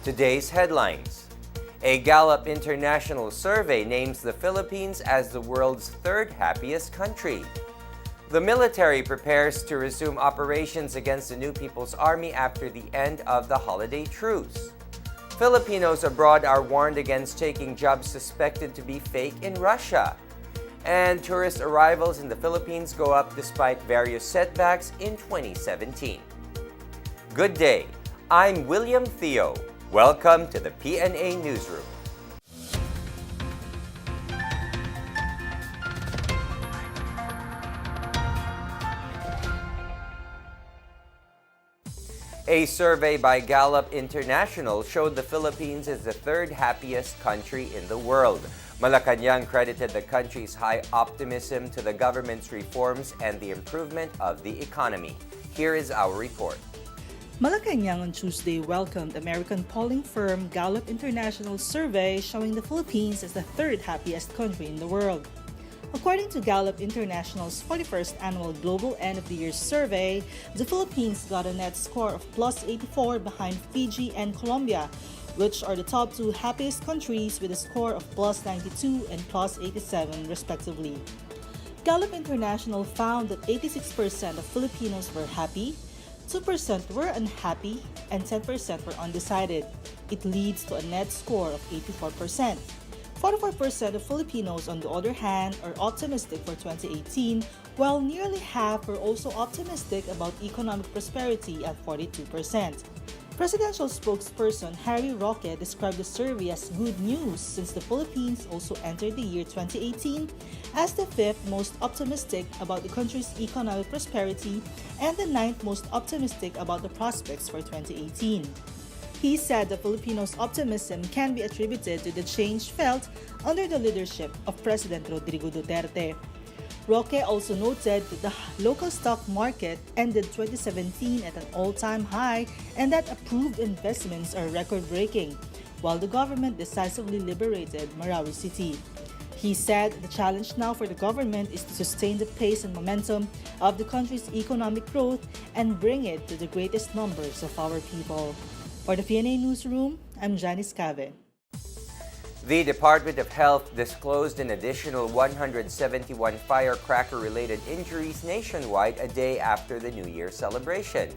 Today's headlines. A Gallup International survey names the Philippines as the world's third happiest country. The military prepares to resume operations against the New People's Army after the end of the holiday truce. Filipinos abroad are warned against taking jobs suspected to be fake in Russia. And tourist arrivals in the Philippines go up despite various setbacks in 2017. Good day, I'm William Theo. Welcome to the PNA Newsroom. A survey by Gallup International showed the Philippines as the third happiest country in the world. Malacanang credited the country's high optimism to the government's reforms and the improvement of the economy. Here is our report. Malacanang on Tuesday welcomed American polling firm Gallup International survey showing the Philippines as the third happiest country in the world. According to Gallup International's 41st annual Global End of the Year survey, the Philippines got a net score of plus 84 behind Fiji and Colombia, which are the top two happiest countries with a score of plus 92 and plus 87 respectively. Gallup International found that 86% of Filipinos were happy, 2% were unhappy, and 10% were undecided. It leads to a net score of 84%. 44% of Filipinos, on the other hand, are optimistic for 2018, while nearly half are also optimistic about economic prosperity at 42%. Presidential spokesperson Harry Roque described the survey as good news since the Philippines also entered the year 2018 as the fifth most optimistic about the country's economic prosperity and the ninth most optimistic about the prospects for 2018. He said the Filipinos' optimism can be attributed to the change felt under the leadership of President Rodrigo Duterte. Roque also noted that the local stock market ended 2017 at an all-time high and that approved investments are record-breaking, while the government decisively liberated Marawi City. He said the challenge now for the government is to sustain the pace and momentum of the country's economic growth and bring it to the greatest numbers of our people. For the PNA Newsroom, I'm Janice Cave. The Department of Health disclosed an additional 171 firecracker-related injuries nationwide a day after the New Year celebration.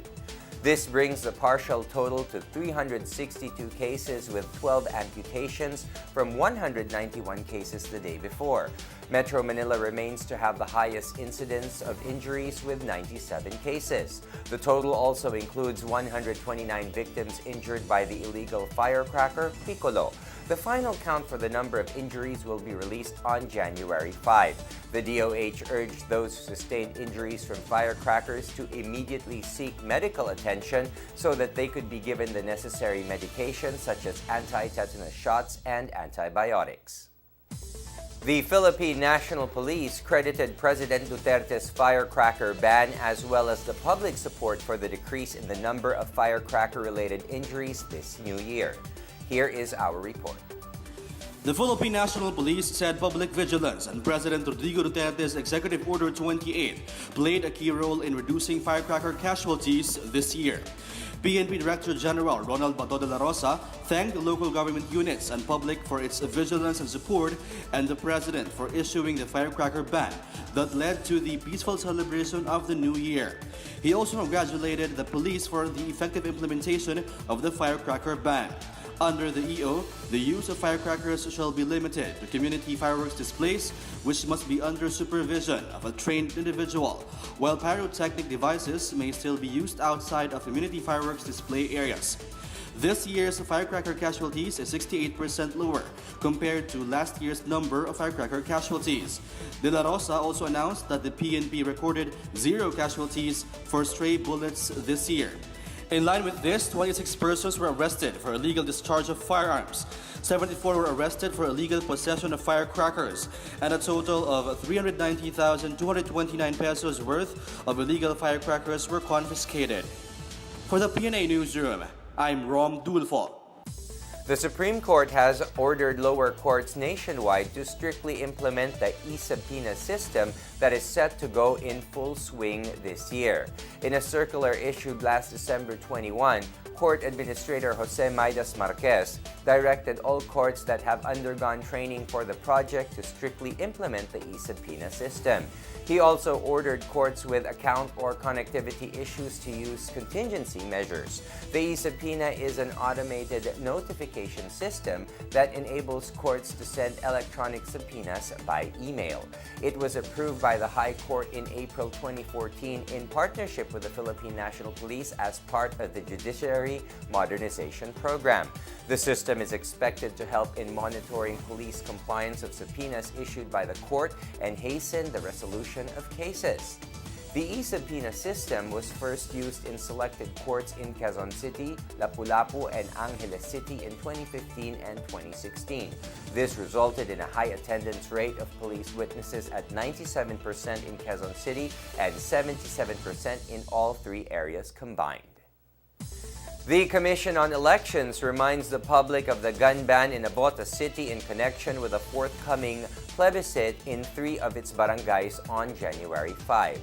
This brings the partial total to 362 cases with 12 amputations from 191 cases the day before. Metro Manila remains to have the highest incidence of injuries with 97 cases. The total also includes 129 victims injured by the illegal firecracker Piccolo. The final count for the number of injuries will be released on January 5. The DOH urged those who sustained injuries from firecrackers to immediately seek medical attention so that they could be given the necessary medication such as anti-tetanus shots and antibiotics. The Philippine National Police credited President Duterte's firecracker ban as well as the public support for the decrease in the number of firecracker-related injuries this new year. Here is our report. The Philippine National Police said public vigilance and President Rodrigo Duterte's Executive Order 28 played a key role in reducing firecracker casualties this year. PNP Director General Ronald Bato de la Rosa thanked the local government units and public for its vigilance and support and the President for issuing the firecracker ban that led to the peaceful celebration of the New Year. He also congratulated the police for the effective implementation of the firecracker ban. Under the EO, the use of firecrackers shall be limited to community fireworks displays, which must be under supervision of a trained individual, while pyrotechnic devices may still be used outside of community fireworks display areas. This year's firecracker casualties is 68% lower compared to last year's number of firecracker casualties. De La Rosa also announced that the PNP recorded 0 casualties for stray bullets this year. In line with this, 26 persons were arrested for illegal discharge of firearms. 74 were arrested for illegal possession of firecrackers, and a total of 390,229 pesos worth of illegal firecrackers were confiscated. For the PNA Newsroom, I'm Rom Dulfo. The Supreme Court has ordered lower courts nationwide to strictly implement the e-subpoena system that is set to go in full swing this year. In a circular issued last December 21, Court Administrator Jose Maidas Marquez directed all courts that have undergone training for the project to strictly implement the e-subpoena system. He also ordered courts with account or connectivity issues to use contingency measures. The e-subpoena is an automated notification system that enables courts to send electronic subpoenas by email. It was approved by the High Court in April 2014 in partnership with the Philippine National Police as part of the Judiciary Modernization Program. The system is expected to help in monitoring police compliance of subpoenas issued by the court and hasten the resolution of cases. The e-subpoena system was first used in selected courts in Quezon City, Lapu-Lapu, and Angeles City in 2015 and 2016. This resulted in a high attendance rate of police witnesses at 97% in Quezon City and 77% in all three areas combined. The Commission on Elections reminds the public of the gun ban in Navotas City in connection with a forthcoming plebiscite in 3 of its barangays on January 5.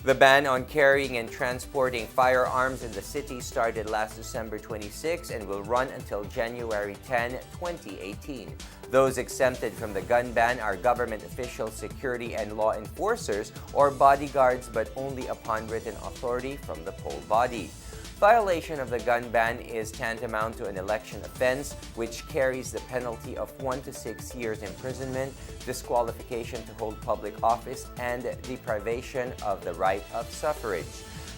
The ban on carrying and transporting firearms in the city started last December 26 and will run until January 10, 2018. Those exempted from the gun ban are government officials, security and law enforcers, or bodyguards, but only upon written authority from the poll body. Violation of the gun ban is tantamount to an election offense, which carries the penalty of 1 to 6 years imprisonment, disqualification to hold public office, and deprivation of the right of suffrage.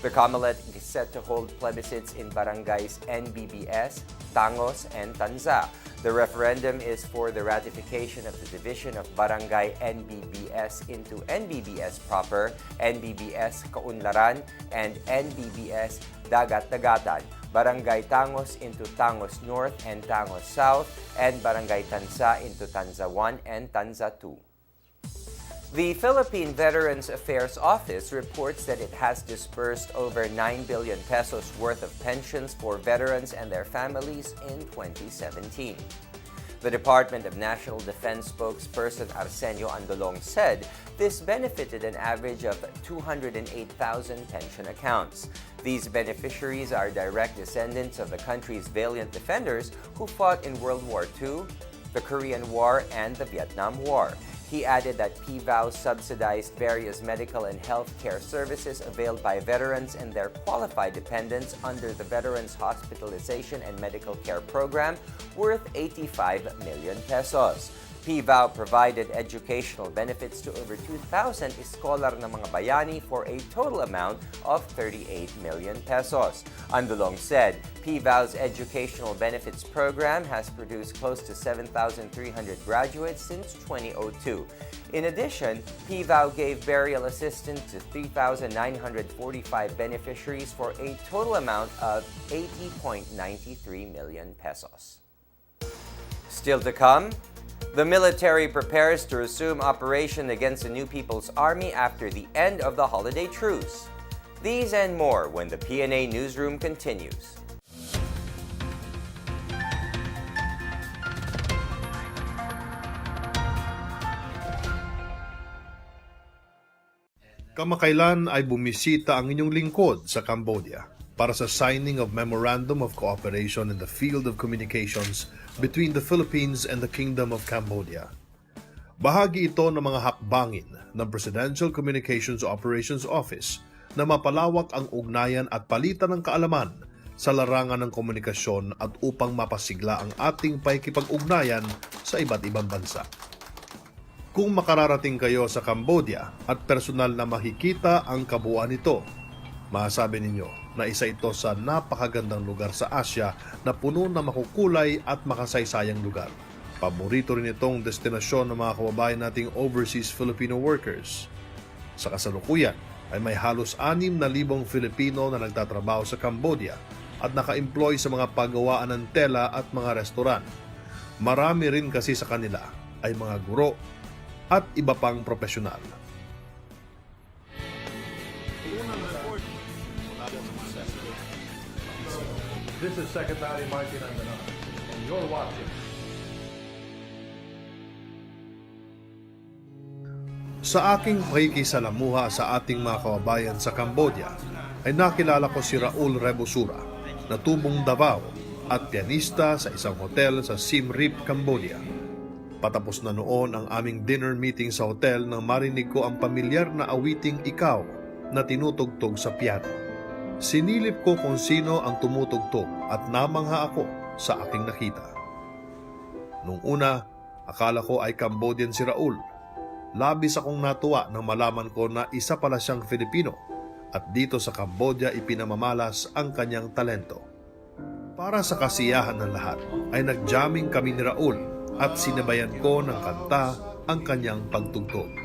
The Comelec is set to hold plebiscites in barangays NBBS, Tangos, and Tanza. The referendum is for the ratification of the division of Barangay NBBS into NBBS proper, NBBS Kaunlaran, and NBBS Dagat-Dagatan, Barangay Tangos into Tangos North and Tangos South, and Barangay Tanza into Tanza 1 and Tanza 2. The Philippine Veterans Affairs Office reports that it has disbursed over 9 billion pesos worth of pensions for veterans and their families in 2017. The Department of National Defense spokesperson Arsenio Andolong said this benefited an average of 208,000 pension accounts. These beneficiaries are direct descendants of the country's valiant defenders who fought in World War II, the Korean War, and the Vietnam War. He added that PVAO subsidized various medical and health care services availed by veterans and their qualified dependents under the Veterans Hospitalization and Medical Care Program worth 85 million pesos. PVAO provided educational benefits to over 2,000 iskolar na mga bayani for a total amount of 38 million pesos. Andolong said PVAO's educational benefits program has produced close to 7,300 graduates since 2002. In addition, PVAO gave burial assistance to 3,945 beneficiaries for a total amount of 80.93 million pesos. Still to come, the military prepares to resume operation against the New People's Army after the end of the holiday truce. These and more when the PNA Newsroom continues. Kamakailan ay bumisita ang inyong lingkod sa Cambodia para sa signing of Memorandum of Cooperation in the field of communications between the Philippines and the Kingdom of Cambodia. Bahagi ito ng mga hakbangin ng Presidential Communications Operations Office na mapalawak ang ugnayan at palitan ng kaalaman sa larangan ng komunikasyon at upang mapasigla ang ating pakikipag-ugnayan sa iba't ibang bansa. Kung makararating kayo sa Cambodia at personal na makikita ang kabuuan nito, masasabi ninyo na isa ito sa napakagandang lugar sa Asia na puno na makukulay at makasaysayang lugar. Paborito rin itong destinasyon ng mga kababayan nating overseas Filipino workers. Sa kasalukuyan ay may halos 6,000 Filipino na nagtatrabaho sa Cambodia at naka-employ sa mga paggawaan ng tela at mga restoran. Marami rin kasi sa kanila ay mga guro at iba pang profesional. This is Secretary Martin Andanon, and you're watching. Sa aking pakikisalamuha sa ating mga kababayan sa Cambodia, ay nakilala ko si Raul Rebosura na tubong Davao at pianista sa isang hotel sa Siem Reap, Cambodia. Patapos na noon ang aming dinner meeting sa hotel nang marinig ko ang pamilyar na awiting Ikaw na tinutugtog sa piano. Sinilip ko kung sino ang tumutugtog at namangha ako sa aking nakita. Nung una, akala ko ay Cambodian si Raul. Labis akong natuwa nang malaman ko na isa pala siyang Filipino at dito sa Cambodia ipinamamalas ang kanyang talento. Para sa kasiyahan ng lahat ay nagjamming kami ni Raul at sinabayan ko ng kanta ang kanyang pagtugtog.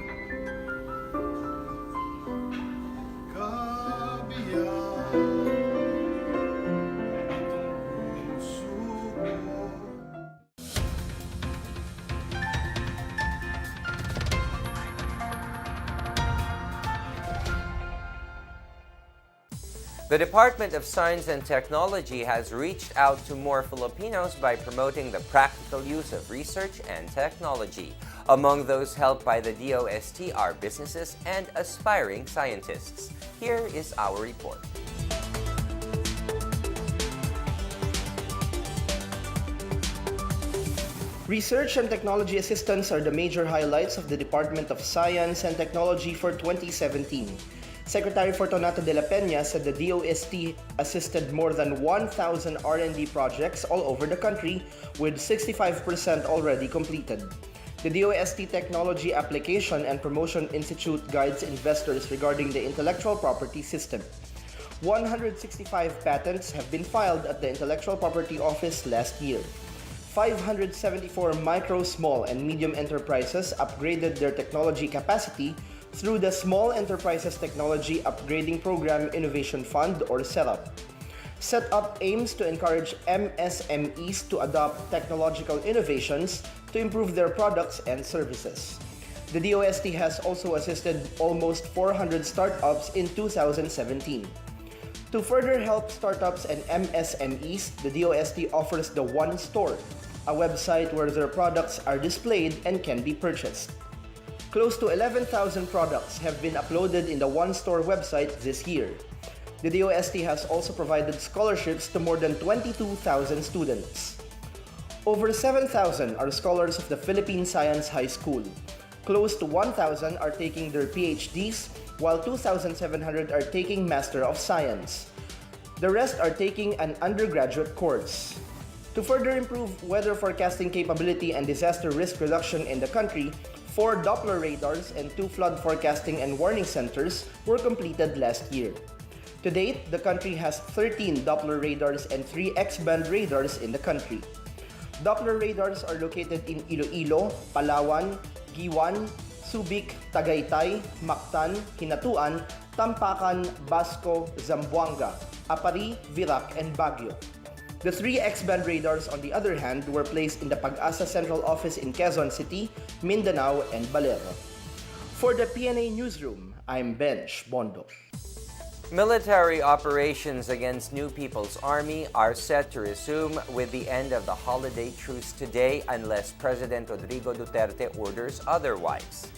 The Department of Science and Technology has reached out to more Filipinos by promoting the practical use of research and technology. Among those helped by the DOST are businesses and aspiring scientists. Here is our report. Research and technology assistance are the major highlights of the Department of Science and Technology for 2017. Secretary Fortunato de la Peña said the DOST assisted more than 1,000 R&D projects all over the country, with 65% already completed. The DOST Technology Application and Promotion Institute guides investors regarding the intellectual property system. 165 patents have been filed at the Intellectual Property Office last year. 574 micro, small, and medium enterprises upgraded their technology capacity through the Small Enterprises Technology Upgrading Program Innovation Fund, or SETUP. SETUP aims to encourage MSMEs to adopt technological innovations to improve their products and services. The DOST has also assisted almost 400 startups in 2017. To further help startups and MSMEs, the DOST offers the One Store, a website where their products are displayed and can be purchased. Close to 11,000 products have been uploaded in the One Store website this year. The DOST has also provided scholarships to more than 22,000 students. Over 7,000 are scholars of the Philippine Science High School. Close to 1,000 are taking their PhDs, while 2,700 are taking Master of Science. The rest are taking an undergraduate course. To further improve weather forecasting capability and disaster risk reduction in the country, 4 Doppler radars and 2 flood forecasting and warning centers were completed last year. To date, the country has 13 Doppler radars and 3 X-band radars in the country. Doppler radars are located in Iloilo, Palawan, Giwan, Subic, Tagaytay, Mactan, Hinatuan, Tampakan, Basco, Zamboanga, Apari, Virac, and Baguio. The 3 X-band radars, on the other hand, were placed in the Pag-asa Central Office in Quezon City, Mindanao, and Balero. For the PNA Newsroom, I'm Benj Bondo. Military operations against New People's Army are set to resume with the end of the holiday truce today unless President Rodrigo Duterte orders otherwise.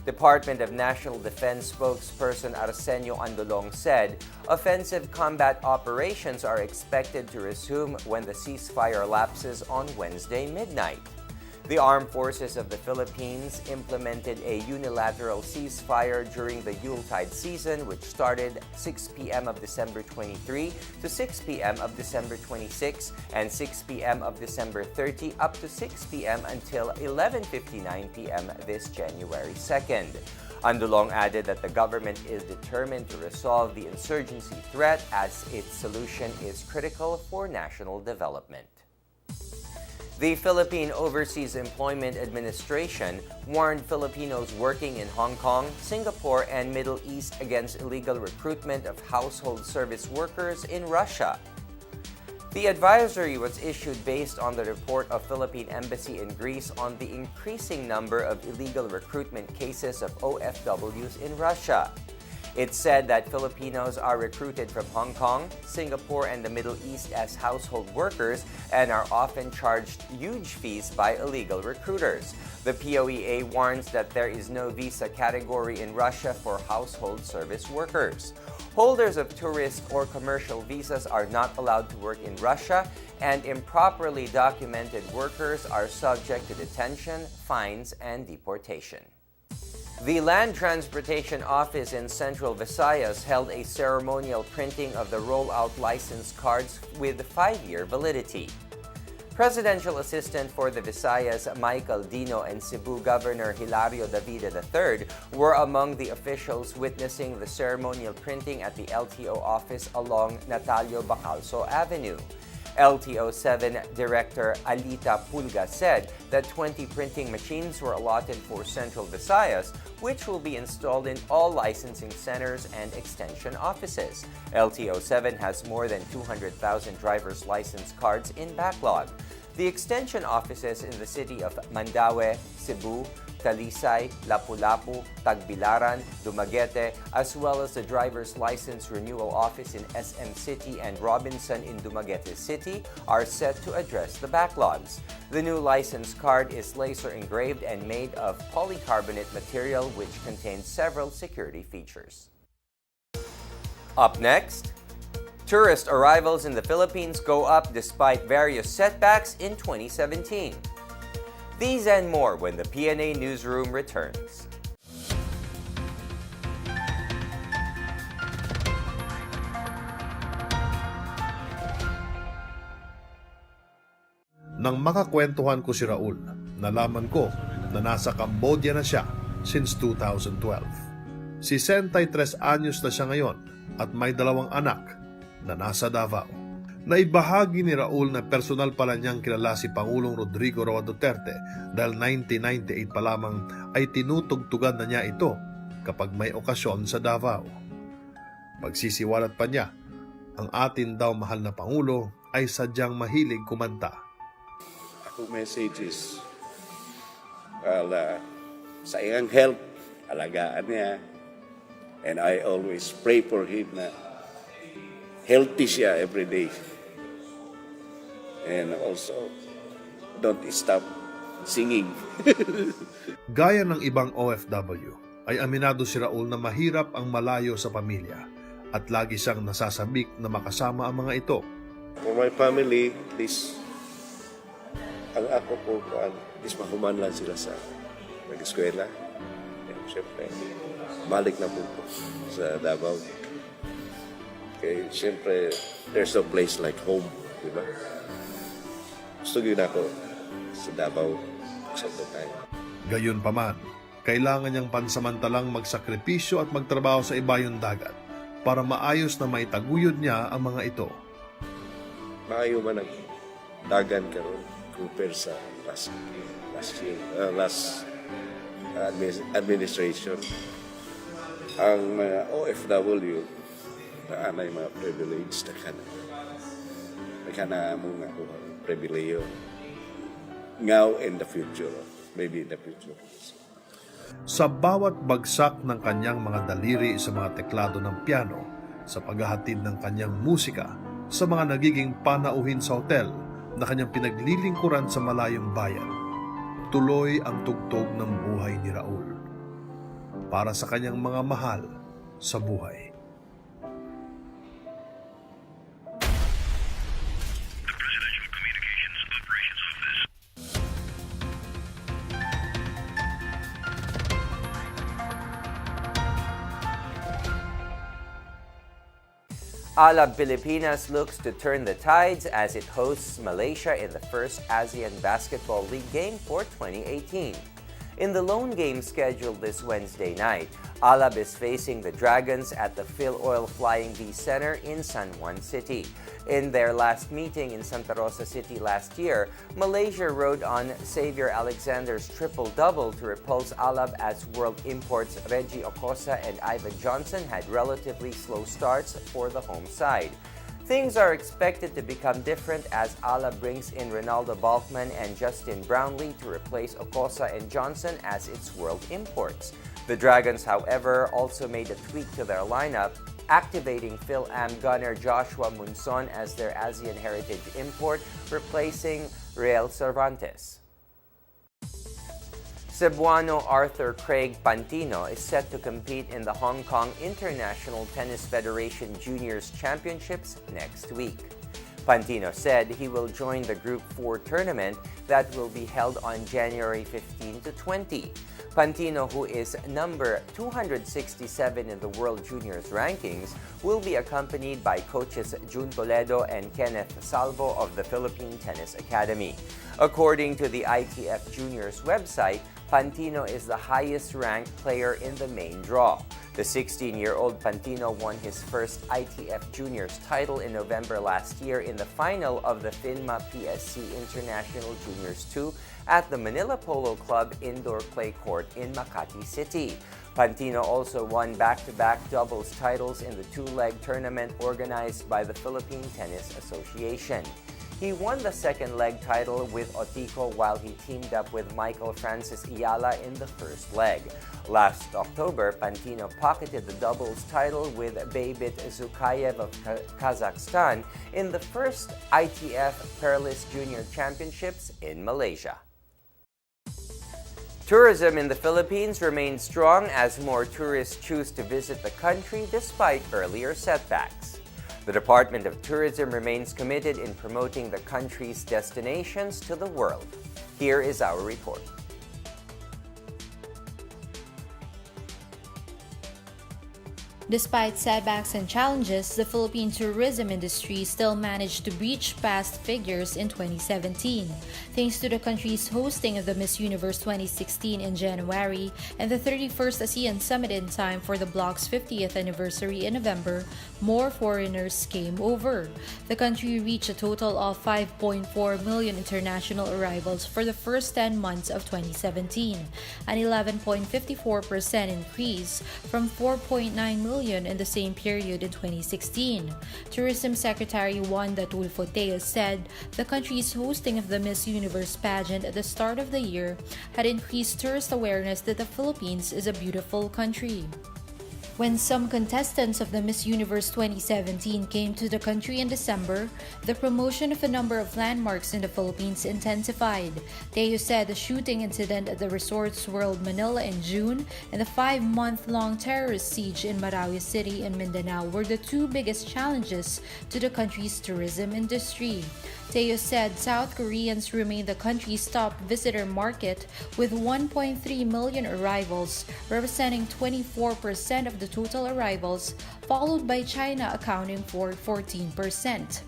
Department of National Defense spokesperson Arsenio Andolong said offensive combat operations are expected to resume when the ceasefire lapses on Wednesday midnight. The Armed Forces of the Philippines implemented a unilateral ceasefire during the Yuletide season, which started 6 p.m. of December 23 to 6 p.m. of December 26 and 6 p.m. of December 30 up to 6 p.m. until 11:59 p.m. this January 2nd. Andolong added that the government is determined to resolve the insurgency threat as its solution is critical for national development. The Philippine Overseas Employment Administration warned Filipinos working in Hong Kong, Singapore, and Middle East against illegal recruitment of household service workers in Russia. The advisory was issued based on the report of Philippine Embassy in Greece on the increasing number of illegal recruitment cases of OFWs in Russia. It said that Filipinos are recruited from Hong Kong, Singapore, and the Middle East as household workers and are often charged huge fees by illegal recruiters. The POEA warns that there is no visa category in Russia for household service workers. Holders of tourist or commercial visas are not allowed to work in Russia, and improperly documented workers are subject to detention, fines, and deportation. The Land Transportation Office in Central Visayas held a ceremonial printing of the rollout license cards with 5-year validity. Presidential Assistant for the Visayas, Michael Dino, and Cebu Governor Hilario Davida III were among the officials witnessing the ceremonial printing at the LTO office along Natalio Bacalso Avenue. LTO-7 Director Alita Pulga said that 20 printing machines were allotted for Central Visayas, which will be installed in all licensing centers and extension offices. LTO-7 has more than 200,000 driver's license cards in backlog. The extension offices in the city of Mandaue, Cebu, Talisay, Lapu-Lapu, Tagbilaran, Dumaguete, as well as the driver's license renewal office in SM City and Robinson in Dumaguete City are set to address the backlogs. The new license card is laser engraved and made of polycarbonate material which contains several security features. Up next, tourist arrivals in the Philippines go up despite various setbacks in 2017. These and more when the PNA Newsroom returns. Nang makakwentuhan ko si Raul, nalaman ko na nasa Cambodia na siya since 2012. 63 anyos na siya ngayon at may 2 anak na nasa Davao. Naibahagi ni Raul na personal pala niyang kilala si Pangulong Rodrigo Roa Duterte dahil 1998 pa lamang ay tinutugtugan na niya ito kapag may okasyon sa Davao. Pagsisiwalat pa niya, ang atin daw mahal na Pangulo ay sadyang mahilig kumanta. Ako message is, sa iyang health, alagaan niya. And I always pray for him na healthy siya every day. And also, don't stop singing. Gaya ng ibang OFW, ay aminado si Raul na mahirap ang malayo sa pamilya at lagi siyang nasasabik na makasama ang mga ito. For my family, please, ang ako po, please mahuman lang sila sa nag-eskwela. And syempre, balik na po sa Davao. Okay, syempre, there's no place like home, di ba? Gusto yun ako sa Davao sa time. Gayunpaman, kailangan niyang pansamantalang magsakripisyo at magtrabaho sa ibayong dagat para maayos na maitaguyod niya ang mga ito. Maayo man ang dagan karon compare sa last administration. Ang mga OFW na anay mga privilege na kana mo nga pribileyo now and the future, maybe in the future. Sa bawat bagsak ng kanyang mga daliri sa mga teklado ng piano, sa paghahatid ng kanyang musika, sa mga nagiging panauhin sa hotel na kanyang pinaglilingkuran sa malayong bayan, tuloy ang tugtog ng buhay ni Raul para sa kanyang mga mahal sa buhay. Alab Pilipinas looks to turn the tides as it hosts Malaysia in the first ASEAN Basketball League game for 2018. In the lone game scheduled this Wednesday night, Alab is facing the Dragons at the Phil Oil Flying V Center in San Juan City. In their last meeting in Santa Rosa City last year, Malaysia rode on Xavier Alexander's triple-double to repulse Alab as world imports Reggie Ocosa and Ivan Johnson had relatively slow starts for the home side. Things are expected to become different as Alab brings in Ronaldo Balkman and Justin Brownlee to replace Ocosa and Johnson as its world imports. The Dragons, however, also made a tweak to their lineup, activating Phil-Am gunner Joshua Munson as their Asian heritage import, replacing Real Cervantes. Cebuano Arthur Craig Pantino is set to compete in the Hong Kong International Tennis Federation Juniors Championships next week. Pantino said he will join the Group 4 tournament that will be held on January 15 to 20. Pantino, who is number 267 in the World Juniors rankings, will be accompanied by coaches Jun Toledo and Kenneth Salvo of the Philippine Tennis Academy. According to the ITF Juniors website, Pantino is the highest-ranked player in the main draw. The 16-year-old Pantino won his first ITF Juniors title in November last year in the final of the FINMA PSC International Juniors 2 at the Manila Polo Club indoor clay court in Makati City. Pantino also won back-to-back doubles titles in the two-leg tournament organized by the Philippine Tennis Association. He won the second leg title with Otico while he teamed up with Michael Francis Ayala in the first leg. Last October, Pantino pocketed the doubles title with Beybit Zukayev of Kazakhstan in the first ITF Peerless Junior Championships in Malaysia. Tourism in the Philippines remains strong as more tourists choose to visit the country despite earlier setbacks. The Department of Tourism remains committed in promoting the country's destinations to the world. Here is our report. Despite setbacks and challenges, the Philippine tourism industry still managed to breach past figures in 2017, thanks to the country's hosting of the Miss Universe 2016 in January and the 31st ASEAN Summit in time for the bloc's 50th anniversary in November. More foreigners came over. The country reached a total of 5.4 million international arrivals for the first 10 months of 2017, an 11.54% increase from 4.9 million in the same period in 2016. Tourism Secretary Wanda Tulfo Teos said the country's hosting of the Miss Universe pageant at the start of the year had increased tourist awareness that the Philippines is a beautiful country. When some contestants of the Miss Universe 2017 came to the country in December, the promotion of a number of landmarks in the Philippines intensified. Teo said the shooting incident at the Resorts World Manila in June and the 5-month-long terrorist siege in Marawi City in Mindanao were the two biggest challenges to the country's tourism industry. Teo said South Koreans remain the country's top visitor market with 1.3 million arrivals, representing 24% of the total arrivals, followed by China accounting for 14%.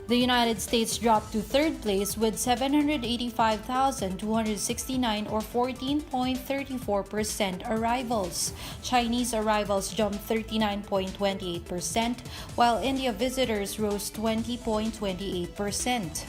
The United States dropped to third place with 785,269 or 14.34% arrivals. Chinese arrivals jumped 39.28%, while India visitors rose 20.28%.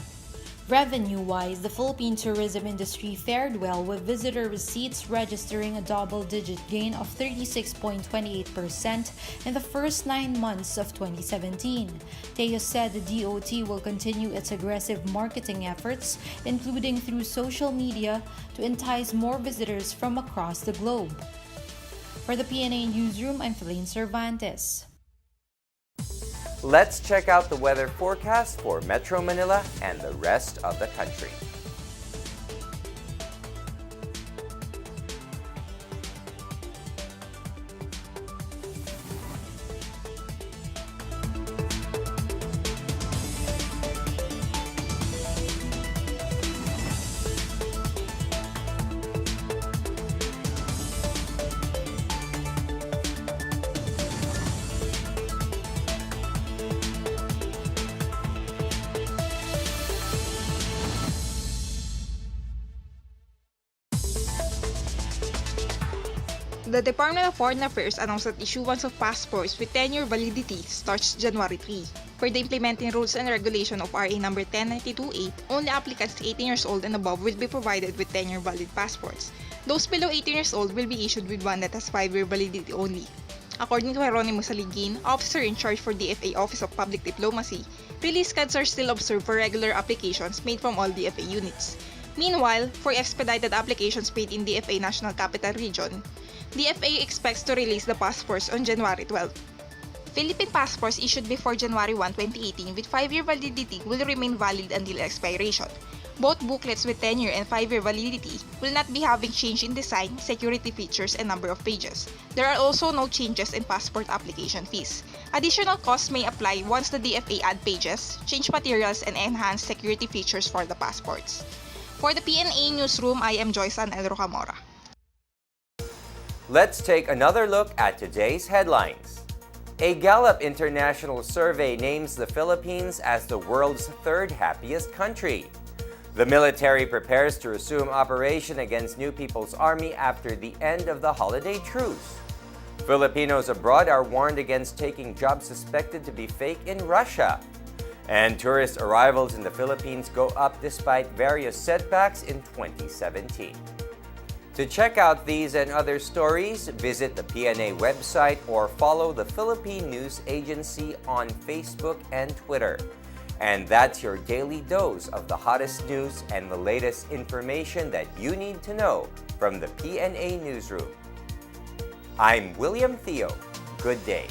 Revenue-wise, the Philippine tourism industry fared well, with visitor receipts registering a double-digit gain of 36.28% in the first 9 months of 2017. Teo said the DOT will continue its aggressive marketing efforts, including through social media, to entice more visitors from across the globe. For the PNA Newsroom, I'm Philippine Cervantes. Let's check out the weather forecast for Metro Manila and the rest of the country. The Department of Foreign Affairs announced that issuance of passports with 10-year validity starts January 3. For the implementing rules and regulation of RA number 10928, only applicants 18 years old and above will be provided with 10-year valid passports. Those below 18 years old will be issued with one that has 5-year validity only. According to Jeronimo Saligin, officer in charge for DFA Office of Public Diplomacy, release cards are still observed for regular applications made from all DFA units. Meanwhile, for expedited applications made in DFA National Capital Region, The FAA expects to release the passports on January 12. Philippine passports issued before January 1, 2018 with 5-year validity will remain valid until expiration. Both booklets with 10-year and 5-year validity will not be having change in design, security features, and number of pages. There are also no changes in passport application fees. Additional costs may apply once the DFA add pages, change materials, and enhance security features for the passports. For the PNA Newsroom, I am Joyce Anel Rocamora. Let's take another look at today's headlines. A Gallup International survey names the Philippines as the world's third happiest country. The military prepares to resume operation against New People's Army after the end of the holiday truce. Filipinos abroad are warned against taking jobs suspected to be fake in Russia. And tourist arrivals in the Philippines go up despite various setbacks in 2017. To check out these and other stories, visit the PNA website or follow the Philippine News Agency on Facebook and Twitter. And that's your daily dose of the hottest news and the latest information that you need to know from the PNA Newsroom. I'm William Theo. Good day.